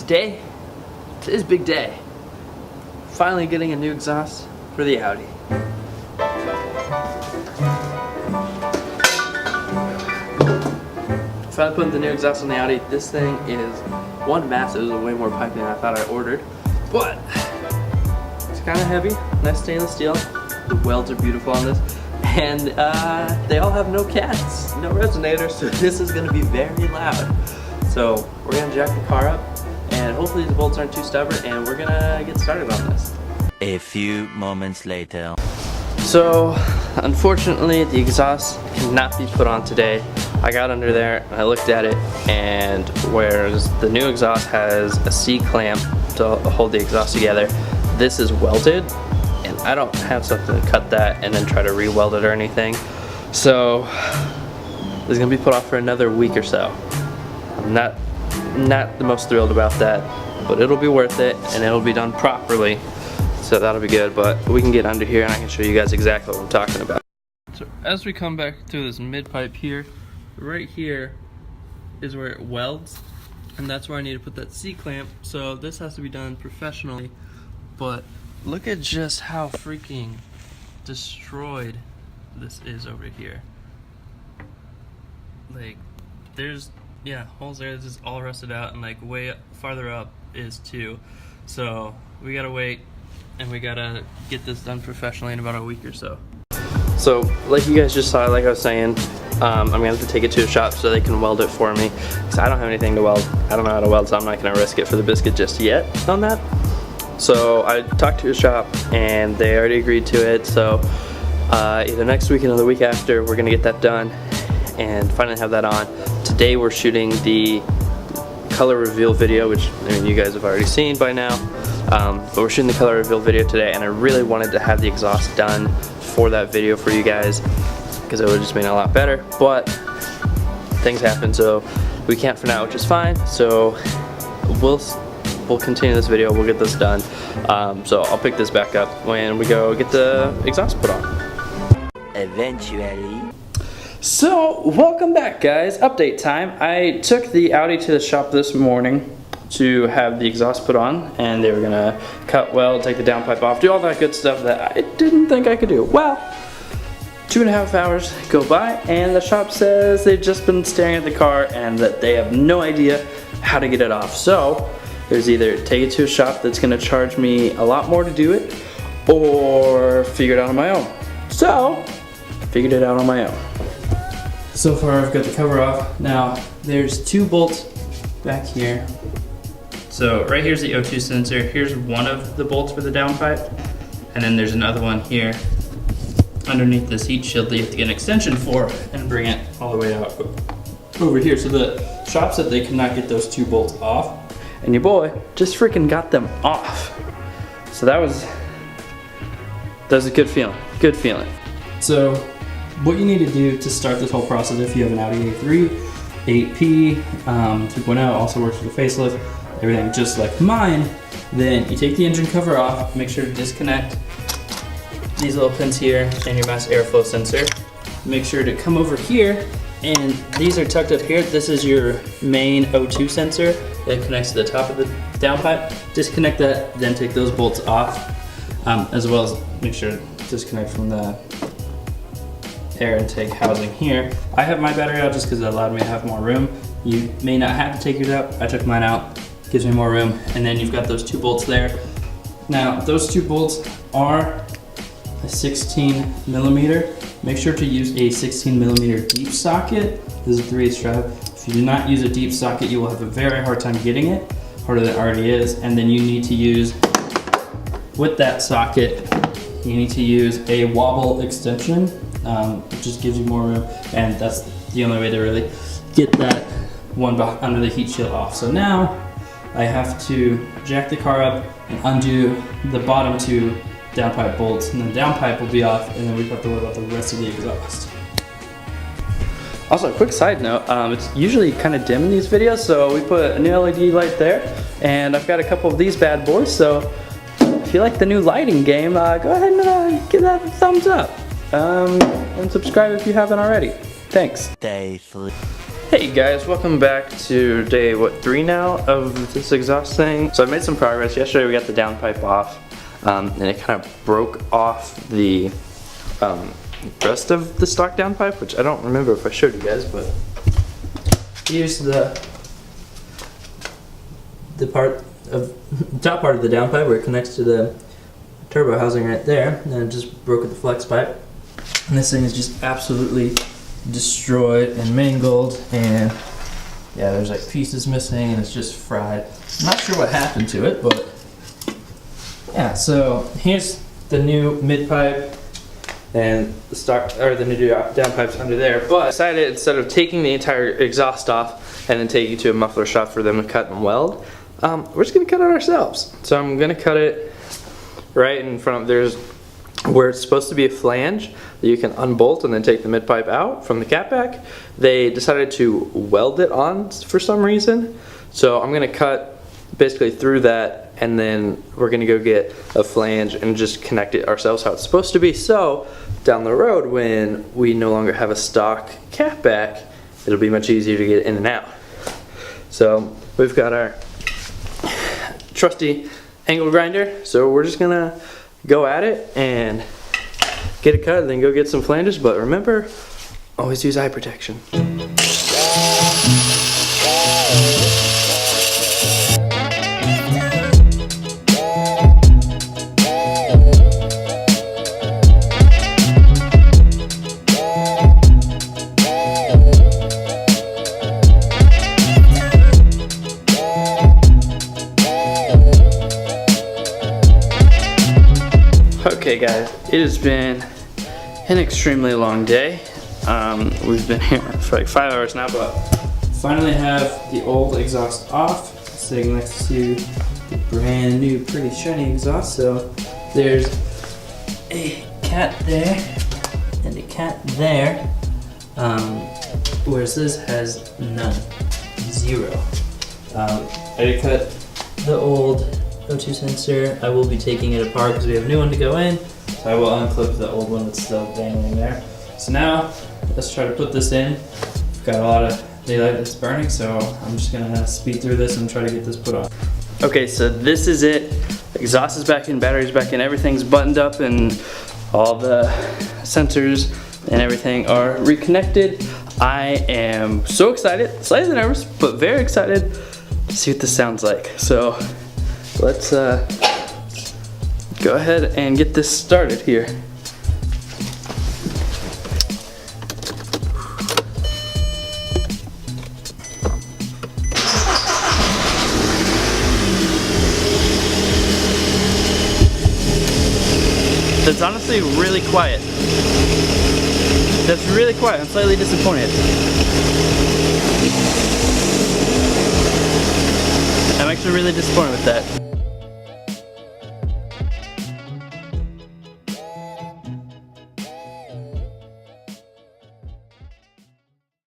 today's a big day. Finally getting a new exhaust for the Audi. Finally putting the new exhaust on the Audi. This thing is one massive. It was way more piping than I thought I ordered, but it's kind of heavy. Nice stainless steel. The welds are beautiful on this, and they all have no cats, no resonator, so this is going to be very loud. So we're going to jack the car up, and hopefully the bolts aren't too stubborn, and we're going to get started on this. A few moments later. So unfortunately the exhaust cannot be put on today. I got under there and I looked at it, and whereas the new exhaust has a C-clamp to hold the exhaust together, this is welded, and I don't have something to cut that and then try to re-weld it or anything. So this is gonna be put off for another week or so. I'm not the most thrilled about that, but it'll be worth it and it'll be done properly. So that'll be good, but we can get under here and I can show you guys exactly what I'm talking about. So as we come back through this mid-pipe here, right here is where it welds, and that's where I need to put that C-clamp. So this has to be done professionally, but look at just how freaking destroyed this is over here. Like, there's, yeah, holes there. This is all rusted out, and like way farther up is too. So we gotta wait, and we gotta get this done professionally in about a week or so. So like you guys just saw, like I was saying, I'm gonna have to take it to a shop so they can weld it for me, because I don't have anything to weld. I don't know how to weld, so I'm not gonna risk it for the biscuit just yet on that. So I talked to a shop and they already agreed to it. So either next week or the week after, we're gonna get that done and finally have that on. Today we're shooting the color reveal video, which I mean you guys have already seen by now. But we're shooting the color reveal video today, and I really wanted to have the exhaust done for that video for you guys, because it would have just made it a lot better, but things happen, so we can't for now, which is fine. So we'll continue this video, we'll get this done. So I'll pick this back up when we go get the exhaust put on. Eventually. So welcome back, guys. Update time. I took the Audi to the shop this morning to have the exhaust put on, and they were gonna cut weld, take the downpipe off, do all that good stuff that I didn't think I could do. Well, 2.5 hours go by, and the shop says they've just been staring at the car and that they have no idea how to get it off. So there's either take it to a shop that's gonna charge me a lot more to do it, or figure it out on my own. So I figured it out on my own. So far I've got the cover off. Now there's 2 bolts back here. So right here's the O2 sensor. Here's one of the bolts for the downpipe, and then there's another one here underneath this heat shield that you have to get an extension for and bring it all the way out over here. So the shop said they could not get those 2 bolts off, and your boy just freaking got them off. So that was a good feeling, good feeling. So what you need to do to start this whole process, if you have an Audi A3, 8P, 2.0, also works for the facelift, everything just like mine, then you take the engine cover off, make sure to disconnect these little pins here and your mass airflow sensor. Make sure to come over here, and these are tucked up here. This is your main O2 sensor that connects to the top of the downpipe. Disconnect that, then take those bolts off, as well as make sure to disconnect from the air intake housing here. I have my battery out just because it allowed me to have more room. You may not have to take yours out. I took mine out, gives me more room. And then you've got those 2 bolts there. Now those 2 bolts are a 16mm. Make sure to use a 16mm deep socket. This is a 3/8 drive. If you do not use a deep socket, you will have a very hard time getting it, harder than it already is. And then you need to use, with that socket, you need to use a wobble extension. It just gives you more room, and that's the only way to really get that one under the heat shield off. So now I have to jack the car up and undo the bottom 2 downpipe bolts, and the downpipe will be off, and then we have to worry about the rest of the exhaust. Also, a quick side note, it's usually kind of dim in these videos, so we put a new LED light there, and I've got a couple of these bad boys, so if you like the new lighting game, go ahead and give that a thumbs up. And subscribe if you haven't already. Thanks. Day 3. Hey guys, welcome back to day, 3 now of this exhaust thing. So I made some progress. Yesterday we got the downpipe off, and it kind of broke off the rest of the stock downpipe, which I don't remember if I showed you guys, but here's the top part of the downpipe where it connects to the turbo housing right there, and it just broke at the flex pipe. And this thing is just absolutely destroyed and mangled, and yeah, there's like pieces missing and it's just fried. I'm not sure what happened to it, but yeah, so here's the new mid pipe and the new downpipes under there. But I decided, instead of taking the entire exhaust off and then taking it to a muffler shop for them to cut and weld, we're just gonna cut it ourselves. So I'm gonna cut it right in front of, there's where it's supposed to be a flange that you can unbolt and then take the mid pipe out from the catback. They decided to weld it on for some reason. So I'm gonna cut basically through that, and then we're gonna go get a flange and just connect it ourselves how it's supposed to be. So down the road, when we no longer have a stock catback, it'll be much easier to get in and out. So we've got our trusty angle grinder. So we're just gonna go at it and get it cut, and then go get some flanges. But remember, always use eye protection. Okay guys, it has been an extremely long day. We've been here for like 5 hours now, but finally have the old exhaust off, sitting next to the brand new pretty shiny exhaust. So there's a cat there and a cat there, whereas this has none, 0. I did cut the old O2 sensor. I will be taking it apart because we have a new one to go in. So I will unclip the old one that's still dangling there. So now let's try to put this in. We've got a lot of daylight that's burning, so I'm just gonna speed through this and try to get this put on. Okay, so this is it. The exhaust is back in, battery's back in, everything's buttoned up, and all the sensors and everything are reconnected. I am so excited, slightly nervous, but very excited to see what this sounds like. So let's go ahead and get this started here. That's honestly really quiet. That's really quiet. I'm slightly disappointed. I'm actually really disappointed with that.